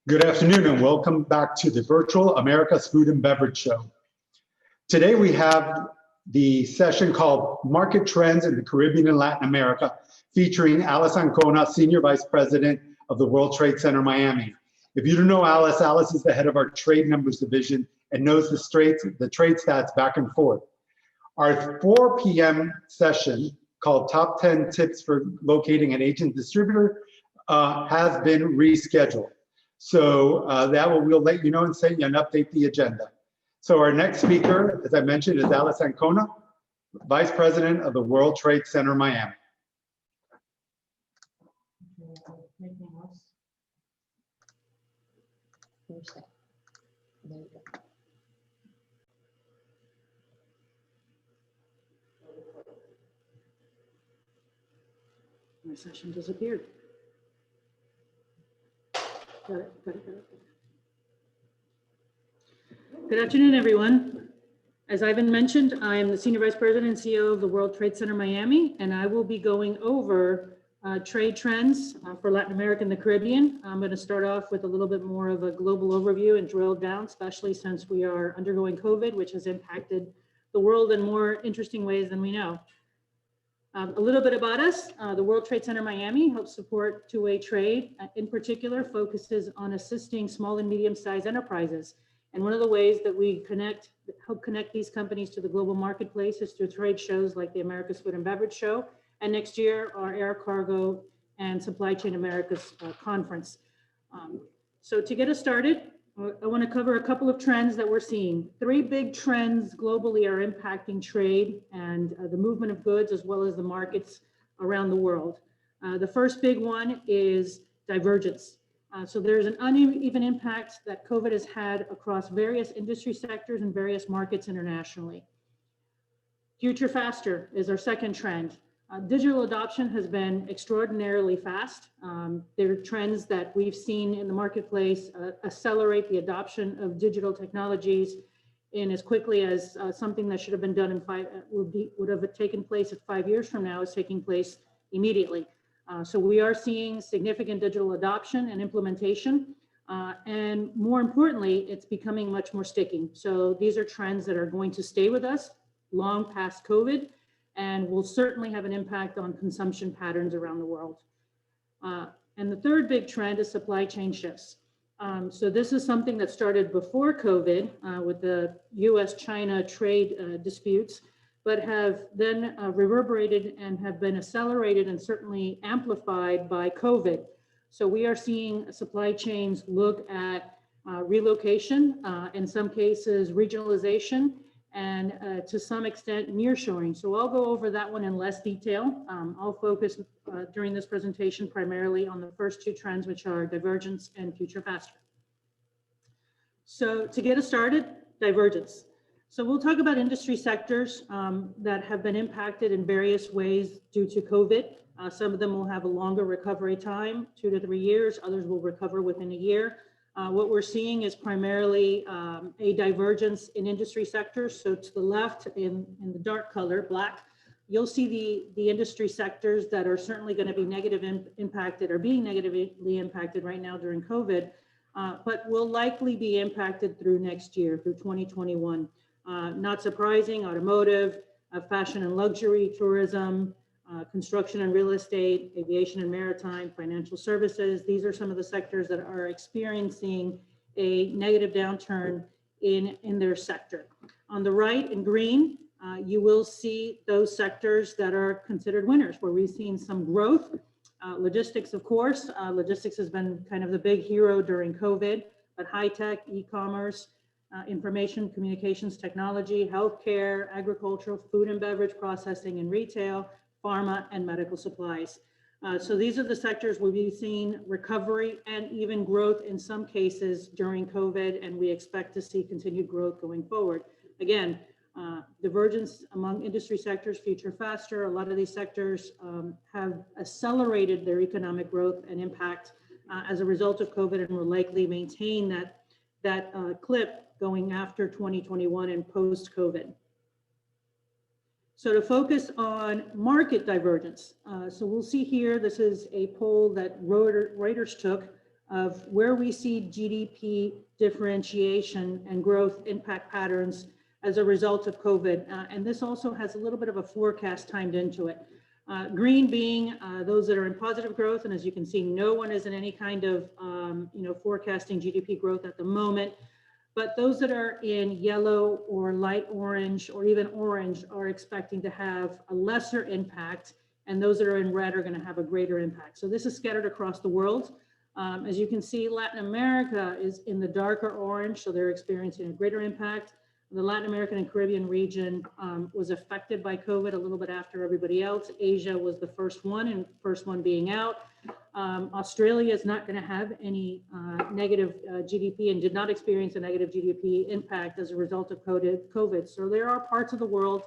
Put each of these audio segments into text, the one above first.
Good afternoon and welcome back to the virtual America's Food and Beverage Show. Today we have the session called Market Trends in the Caribbean and Latin America, featuring Alice Ancona, Senior Vice President of the World Trade Center Miami. If you don't know Alice, Alice is the head of our Trade Numbers Division and knows the trade stats back and forth. Our 4 p.m. session called Top 10 Tips for Locating an Agent Distributor has been rescheduled. So we'll let you know and send you and update the agenda. So our next speaker, as I mentioned, is Alice Ancona, Vice President of the World Trade Center Miami. My session disappeared. Got it. Good afternoon, everyone. As Ivan mentioned, I am the Senior Vice President and CEO of the World Trade Center Miami, and I will be going over trade trends for Latin America and the Caribbean. I'm going to start off with a little bit more of a global overview and drill down, especially since we are undergoing COVID, which has impacted the world in more interesting ways than we know. A little bit about us. The World Trade Center Miami helps support two-way trade. In particular, focuses on assisting small and medium-sized enterprises. And one of the ways that we help connect these companies to the global marketplace is through trade shows like the America's Food and Beverage Show. And next year, our Air Cargo and Supply Chain Americas conference. So to get us started, I want to cover a couple of trends that we're seeing. 3 big trends globally are impacting trade and the movement of goods as well as the markets around the world. The first big one is divergence. So there's an uneven impact that COVID has had across various industry sectors and various markets internationally. Future faster is our second trend. Digital adoption has been extraordinarily fast. There are trends that we've seen in the marketplace accelerate the adoption of digital technologies in as quickly as something that should have been done in would have taken place at 5 years from now is taking place immediately. So we are seeing significant digital adoption and implementation. And more importantly, it's becoming much more sticky. So these are trends that are going to stay with us long past COVID, and will certainly have an impact on consumption patterns around the world. And the third big trend is supply chain shifts. So this is something that started before COVID with the US-China trade disputes, but have then reverberated and have been accelerated and certainly amplified by COVID. So we are seeing supply chains look at relocation, in some cases regionalization, and to some extent nearshoring. So I'll go over that one in less detail. I'll focus during this presentation primarily on the first 2 trends, which are divergence and future faster. So to get us started, divergence. So we'll talk about industry sectors that have been impacted in various ways due to COVID. Some of them will have a longer recovery time, 2 to 3 years. Others will recover within a year. What we're seeing is primarily a divergence in industry sectors. So to the left in the dark color, black, you'll see the industry sectors that are certainly going to be impacted or being negatively impacted right now during COVID, but will likely be impacted through next year, through 2021. Not surprising, automotive, fashion and luxury, tourism, construction and real estate, aviation and maritime, financial services. These are some of the sectors that are experiencing a negative downturn in their sector. On the right in green, you will see those sectors that are considered winners, where we've seen some growth. Logistics, of course, logistics has been kind of the big hero during COVID, but high tech, e-commerce, information, communications, technology, healthcare, agricultural, food and beverage processing and retail, pharma, and medical supplies. So these are the sectors where we've seen recovery and even growth in some cases during COVID, and we expect to see continued growth going forward. Again, divergence among industry sectors, future faster. A lot of these sectors have accelerated their economic growth and impact as a result of COVID, and will likely maintain that clip going after 2021 and post-COVID. So to focus on market divergence, so we'll see here, this is a poll that Reuters took of where we see GDP differentiation and growth impact patterns as a result of COVID. And this also has a little bit of a forecast timed into it. Green being those that are in positive growth. And as you can see, no one is in any kind of forecasting GDP growth at the moment. But those that are in yellow or light orange or even orange are expecting to have a lesser impact. And those that are in red are going to have a greater impact. So this is scattered across the world. As you can see, Latin America is in the darker orange, so they're experiencing a greater impact. The Latin American and Caribbean region was affected by COVID a little bit after everybody else. Asia was the first one, and first one being out. Australia is not going to have any negative GDP and did not experience a negative GDP impact as a result of COVID. So there are parts of the world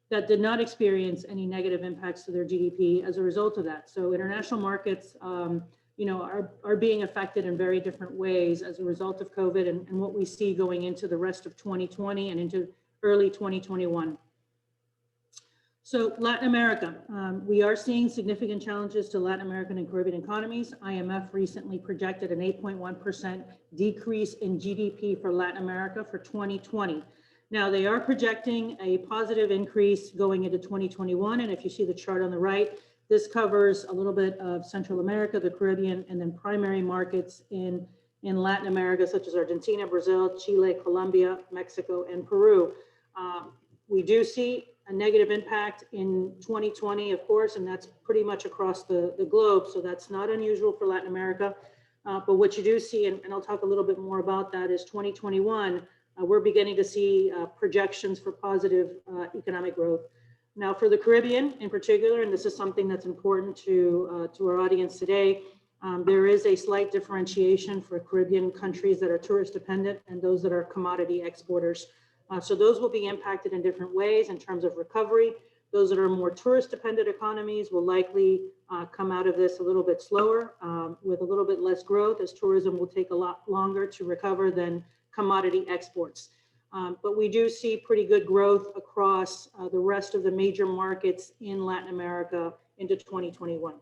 that did not experience any negative impacts to their GDP as a result of that. So international markets are being affected in very different ways as a result of COVID and what we see going into the rest of 2020 and into early 2021. So Latin America, we are seeing significant challenges to Latin American and Caribbean economies. IMF recently projected an 8.1% decrease in GDP for Latin America for 2020. Now they are projecting a positive increase going into 2021. And if you see the chart on the right, this covers a little bit of Central America, the Caribbean, and then primary markets in Latin America, such as Argentina, Brazil, Chile, Colombia, Mexico, and Peru. We do see a negative impact in 2020, of course, and that's pretty much across the globe. So that's not unusual for Latin America. But what you do see, and I'll talk a little bit more about that, is 2021, we're beginning to see projections for positive economic growth. Now for the Caribbean in particular, and this is something that's important to our audience today, there is a slight differentiation for Caribbean countries that are tourist dependent and those that are commodity exporters. So those will be impacted in different ways in terms of recovery. Those that are more tourist dependent economies will likely come out of this a little bit slower with a little bit less growth, as tourism will take a lot longer to recover than commodity exports. But we do see pretty good growth across the rest of the major markets in Latin America into 2021.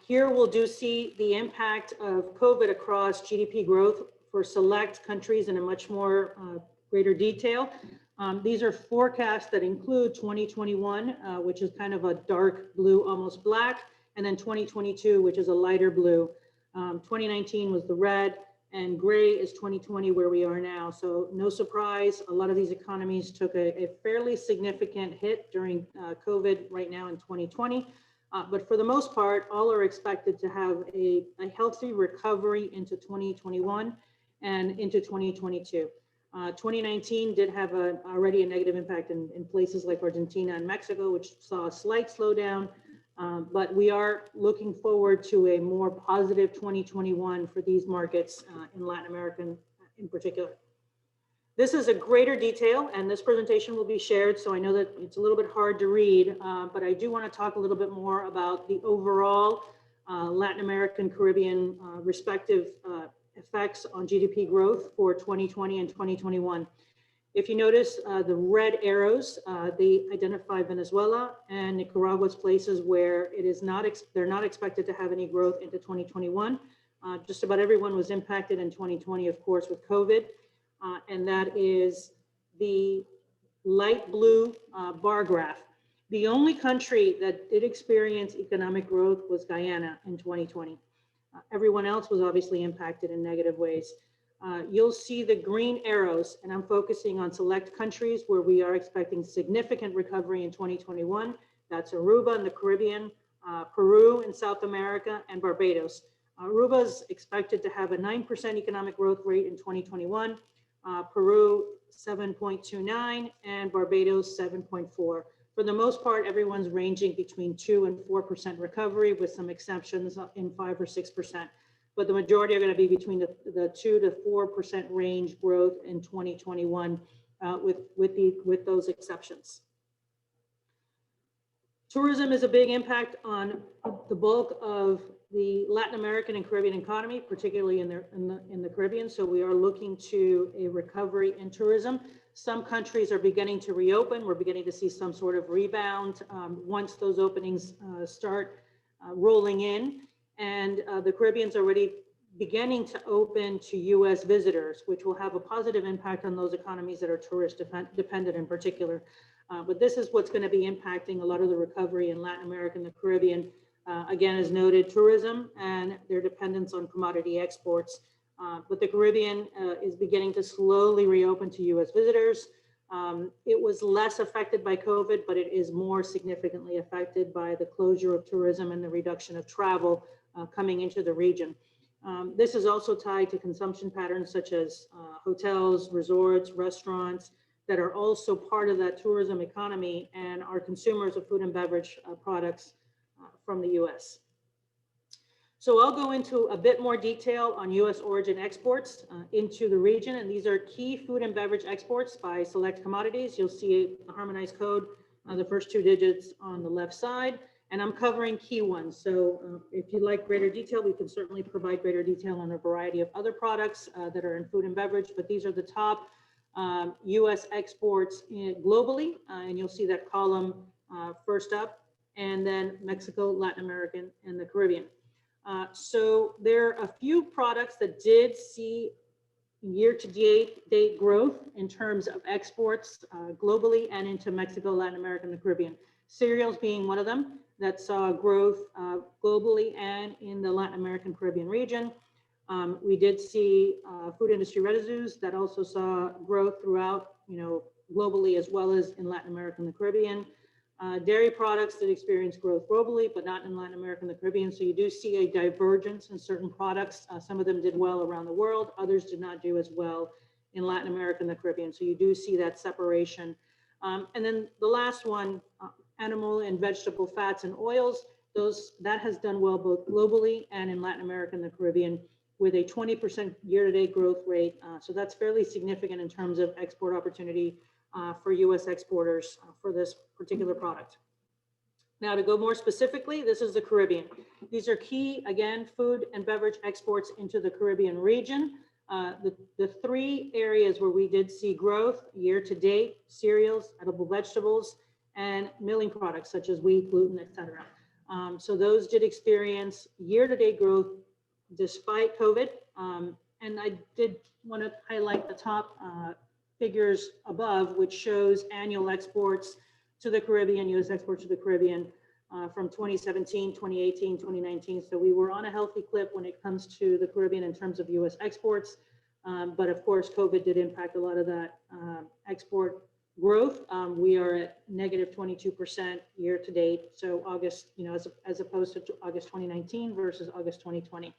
Here we'll do see the impact of COVID across GDP growth for select countries in a much more greater detail. These are forecasts that include 2021, which is kind of a dark blue, almost black, and then 2022, which is a lighter blue. 2019 was the red, and gray is 2020, where we are now. So no surprise, a lot of these economies took a fairly significant hit during COVID right now in 2020. But for the most part, all are expected to have a healthy recovery into 2021 and into 2022. 2019 did have already a negative impact in places like Argentina and Mexico, which saw a slight slowdown. But we are looking forward to a more positive 2021 for these markets in Latin America in particular. This is a greater detail, and this presentation will be shared, so I know that it's a little bit hard to read, but I do want to talk a little bit more about the overall Latin American, Caribbean respective effects on GDP growth for 2020 and 2021. If you notice the red arrows, they identify Venezuela and Nicaragua's places where it is not, they're not expected to have any growth into 2021. Just about everyone was impacted in 2020, of course, with COVID. And that is the light blue bar graph. The only country that did experience economic growth was Guyana in 2020. Everyone else was obviously impacted in negative ways. You'll see the green arrows, and I'm focusing on select countries where we are expecting significant recovery in 2021. That's Aruba in the Caribbean, Peru in South America, and Barbados. Aruba is expected to have a 9% economic growth rate in 2021. Peru 7.29 and Barbados 7.4. For the most part, everyone's ranging between 2 and 4% recovery, with some exceptions in 5 or 6%. But the majority are going to be between the 2 to 4% range growth in 2021 with those exceptions. Tourism is a big impact on the bulk of the Latin American and Caribbean economy, particularly in the Caribbean. So we are looking to a recovery in tourism. Some countries are beginning to reopen. We're beginning to see some sort of rebound once those openings start rolling in. And the Caribbean's already beginning to open to US visitors, which will have a positive impact on those economies that are tourist dependent in particular. But this is what's going to be impacting a lot of the recovery in Latin America and the Caribbean. Again, as noted, tourism and their dependence on commodity exports. But the Caribbean is beginning to slowly reopen to US visitors. It was less affected by COVID, but it is more significantly affected by the closure of tourism and the reduction of travel coming into the region. This is also tied to consumption patterns such as hotels, resorts, restaurants that are also part of that tourism economy and are consumers of food and beverage products from the US. So I'll go into a bit more detail on US origin exports into the region. And these are key food and beverage exports by select commodities. You'll see a harmonized code, the first 2 digits on the left side. And I'm covering key ones. So if you'd like greater detail, we can certainly provide greater detail on a variety of other products that are in food and beverage, but these are the top US exports globally. And you'll see that column first up, and then Mexico, Latin American, and the Caribbean. So there are a few products that did see year-to-date growth in terms of exports globally and into Mexico, Latin America, and the Caribbean. Cereals being one of them that saw growth globally and in the Latin American Caribbean region. We did see food industry residues that also saw growth throughout, globally as well as in Latin America and the Caribbean. Dairy products that experience growth globally, but not in Latin America and the Caribbean. So you do see a divergence in certain products. Some of them did well around the world. Others did not do as well in Latin America and the Caribbean. So you do see that separation. And then the last one, animal and vegetable fats and oils, that has done well both globally and in Latin America and the Caribbean with a 20% year-to-date growth rate. So that's fairly significant in terms of export opportunity for US exporters for this particular product. Now to go more specifically, this is the Caribbean. These are key, again, food and beverage exports into the Caribbean region. The 3 areas where we did see growth year to date: cereals, edible vegetables, and milling products such as wheat, gluten, etc. So those did experience year-to-date growth despite COVID. And I did want to highlight the top figures above, which shows annual exports to the Caribbean, US exports to the Caribbean from 2017, 2018, 2019. So we were on a healthy clip when it comes to the Caribbean in terms of US exports. But of course, COVID did impact a lot of that export growth. We are at negative 22% year to date. So August, as opposed to August 2019 versus August 2020.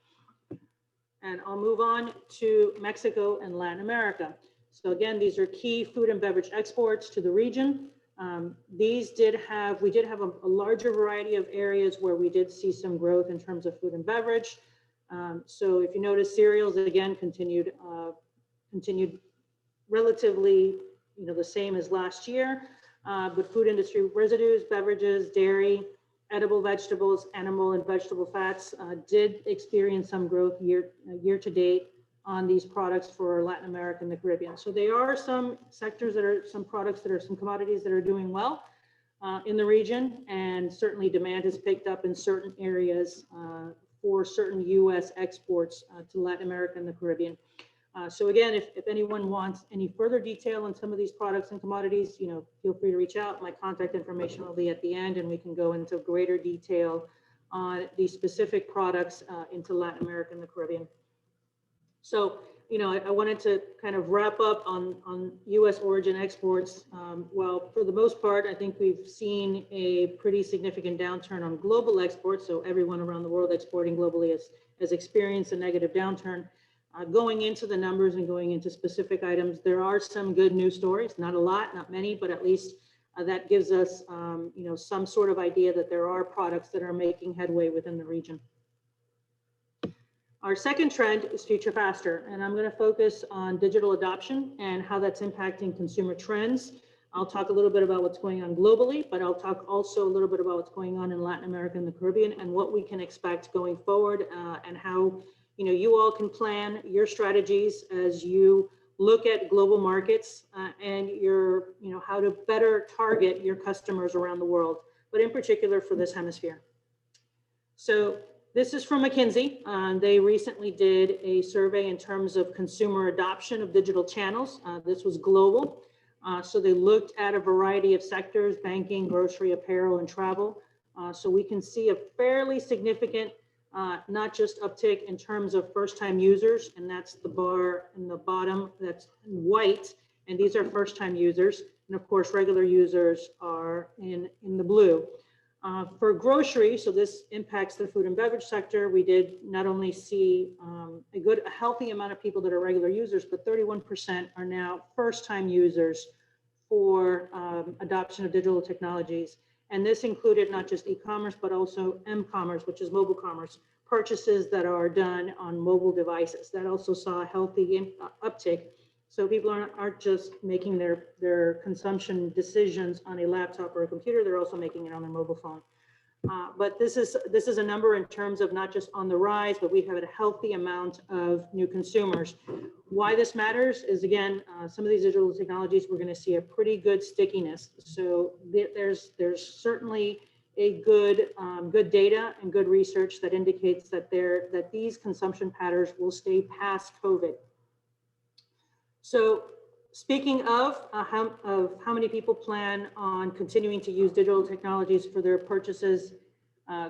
And I'll move on to Mexico and Latin America. So again, these are key food and beverage exports to the region. We did have a larger variety of areas where we did see some growth in terms of food and beverage. So if you notice, cereals again continued relatively, the same as last year. But food industry residues, beverages, dairy, edible vegetables, animal and vegetable fats did experience some growth year to date on these products for Latin America and the Caribbean. So there are some sectors some commodities that are doing well in the region, and certainly demand has picked up in certain areas for certain US exports to Latin America and the Caribbean. So again, if anyone wants any further detail on some of these products and commodities, feel free to reach out. My contact information will be at the end, and we can go into greater detail on these specific products into Latin America and the Caribbean. So, I wanted to kind of wrap up on US origin exports. Well, for the most part, I think we've seen a pretty significant downturn on global exports. So everyone around the world exporting globally has experienced a negative downturn. Going into the numbers and going into specific items, there are some good news stories, not a lot, not many, but at least that gives us, some sort of idea that there are products that are making headway within the region. Our second trend is future faster, and I'm going to focus on digital adoption and how that's impacting consumer trends. I'll talk a little bit about what's going on globally, but I'll talk also a little bit about what's going on in Latin America and the Caribbean and what we can expect going forward and how you all can plan your strategies as you look at global markets and how to better target your customers around the world, but in particular for this hemisphere. So This is from McKinsey. They recently did a survey in terms of consumer adoption of digital channels. This was global. So they looked at a variety of sectors: banking, grocery, apparel, and travel. So we can see a fairly significant, not just uptick in terms of first-time users, and that's the bar in the bottom that's white, and these are first-time users. And of course, regular users are in the blue. For grocery, so this impacts the food and beverage sector, we did not only see a healthy amount of people that are regular users, but 31% are now first-time users for adoption of digital technologies. And this included not just e-commerce, but also m-commerce, which is mobile commerce, purchases that are done on mobile devices. That also saw a healthy uptick. So people aren't just making their consumption decisions on a laptop or a computer, they're also making it on their mobile phone. But this is a number in terms of not just on the rise, but we have a healthy amount of new consumers. Why this matters is, again, some of these digital technologies, we're going to see a pretty good stickiness. So there's certainly a good data and good research that indicates that these consumption patterns will stay past COVID. So speaking of how many people plan on continuing to use digital technologies for their purchases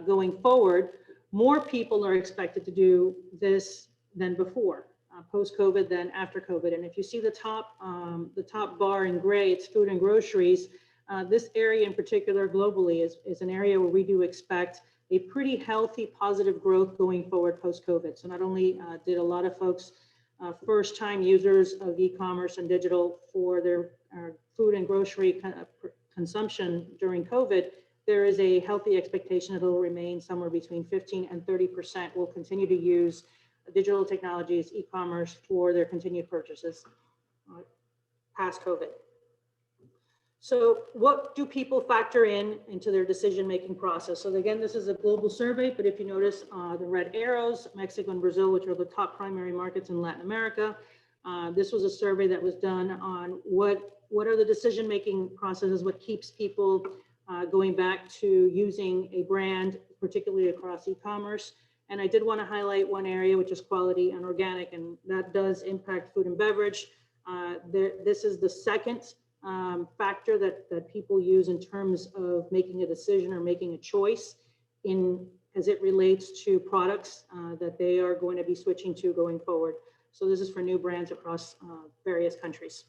going forward, more people are expected to do this than before, post-COVID than after COVID. And if you see the top bar in gray, it's food and groceries. This area in particular globally is an area where we do expect a pretty healthy positive growth going forward post-COVID. So not only did a lot of folks first-time users of e-commerce and digital for their food and grocery consumption during COVID, there is a healthy expectation that it will remain somewhere between 15 and 30% will continue to use digital technologies, e-commerce for their continued purchases past COVID. So what do people factor into their decision-making process? So again, this is a global survey, but if you notice the red arrows, Mexico and Brazil, which are the top primary markets in Latin America, this was a survey that was done on what are the decision-making processes, what keeps people going back to using a brand, particularly across e-commerce. And I did want to highlight one area, which is quality and organic, and that does impact food and beverage. This is the second factor that people use in terms of making a decision or making a choice as it relates to products that they are going to be switching to going forward. So this is for new brands across various countries.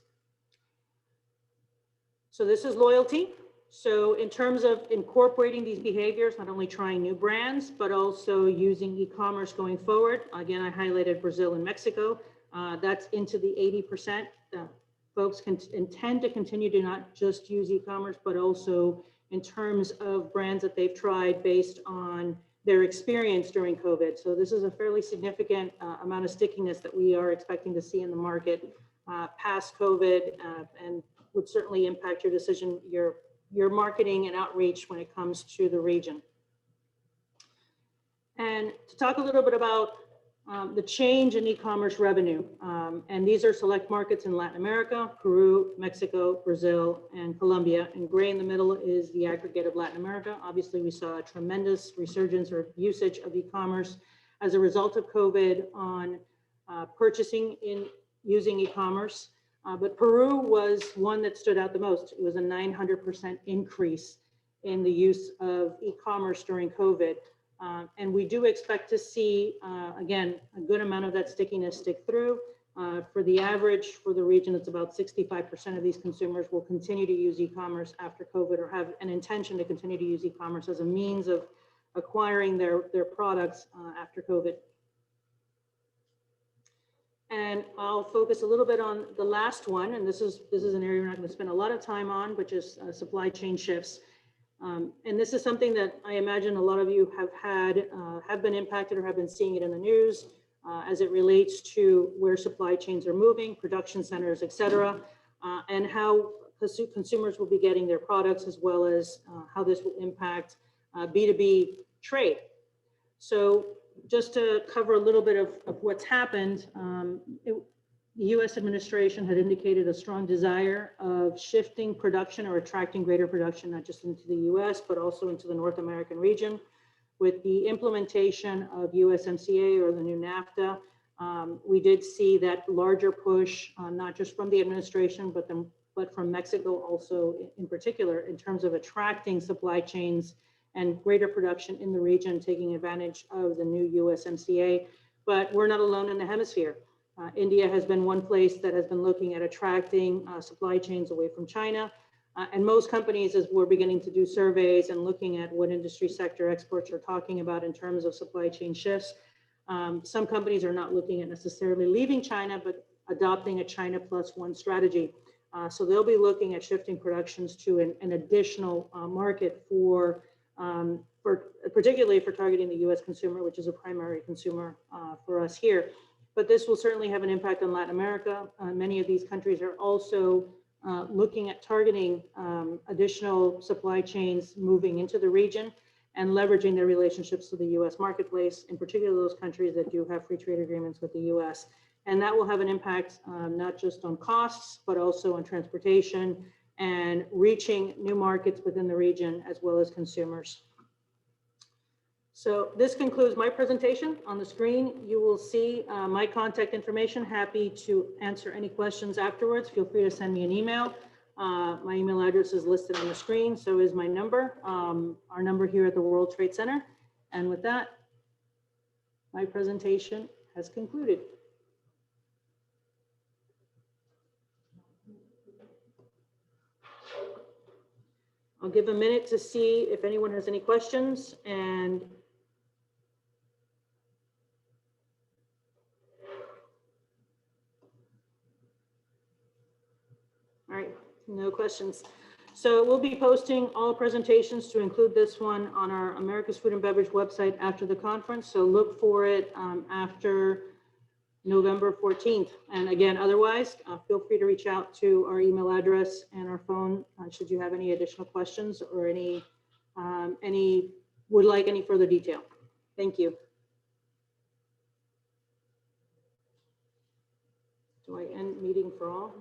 So this is loyalty. So in terms of incorporating these behaviors, not only trying new brands, but also using e-commerce going forward. Again, I highlighted Brazil and Mexico. That's into the 80%. Folks can intend to continue to not just use e-commerce, but also in terms of brands that they've tried based on their experience during COVID. So this is a fairly significant amount of stickiness that we are expecting to see in the market past COVID, and would certainly impact your decision, your marketing and outreach when it comes to the region. And to talk a little bit about the change in e-commerce revenue. And these are select markets in Latin America: Peru, Mexico, Brazil, and Colombia. And gray in the middle is the aggregate of Latin America. Obviously, we saw a tremendous resurgence or usage of e-commerce as a result of COVID on purchasing using e-commerce. But Peru was one that stood out the most. It was a 900% increase in the use of e-commerce during COVID. And we do expect to see, again, a good amount of that stickiness stick through. For the average for the region, it's about 65% of these consumers will continue to use e-commerce after COVID, or have an intention to continue to use e-commerce as a means of acquiring their products after COVID. And I'll focus a little bit on the last one, and this is an area we're not going to spend a lot of time on, which is supply chain shifts. And this is something that I imagine a lot of you have been impacted or have been seeing it in the news as it relates to where supply chains are moving, production centers, et cetera, and how consumers will be getting their products, as well as how this will impact B2B trade. So just to cover a little bit of what's happened, the U.S. administration had indicated a strong desire of shifting production or attracting greater production, not just into the U.S., but also into the North American region. with the implementation of USMCA or the new NAFTA, we did see that larger push, not just from the administration, but from Mexico also in particular, in terms of attracting supply chains and greater production in the region, taking advantage of the new USMCA. But we're not alone in the hemisphere. India has been one place that has been looking at attracting supply chains away from China. And most companies, as we're beginning to do surveys and looking at what industry sector experts are talking about in terms of supply chain shifts, some companies are not looking at necessarily leaving China, but adopting a China plus one strategy. So they'll be looking at shifting productions to an additional market for particularly for targeting the U.S. consumer, which is a primary consumer for us here. But this will certainly have an impact on Latin America. Many of these countries are also looking at targeting additional supply chains moving into the region and leveraging their relationships to the U.S. marketplace, in particular those countries that do have free trade agreements with the U.S. And that will have an impact not just on costs, but also on transportation and reaching new markets within the region as well as consumers. So this concludes my presentation. On the screen, you will see my contact information. Happy to answer any questions afterwards. Feel free to send me an email. My email address is listed on the screen, so is my number, our number here at the World Trade Center. And with that, my presentation has concluded. I'll give a minute to see if anyone has any questions, and all right, no questions. So we'll be posting all presentations, to include this one, on our America's Food and Beverage website after the conference. So look for it after November 14th. And again, otherwise, feel free to reach out to our email address and our phone should you have any additional questions or would like any further detail. Thank you. Do I end meeting for all?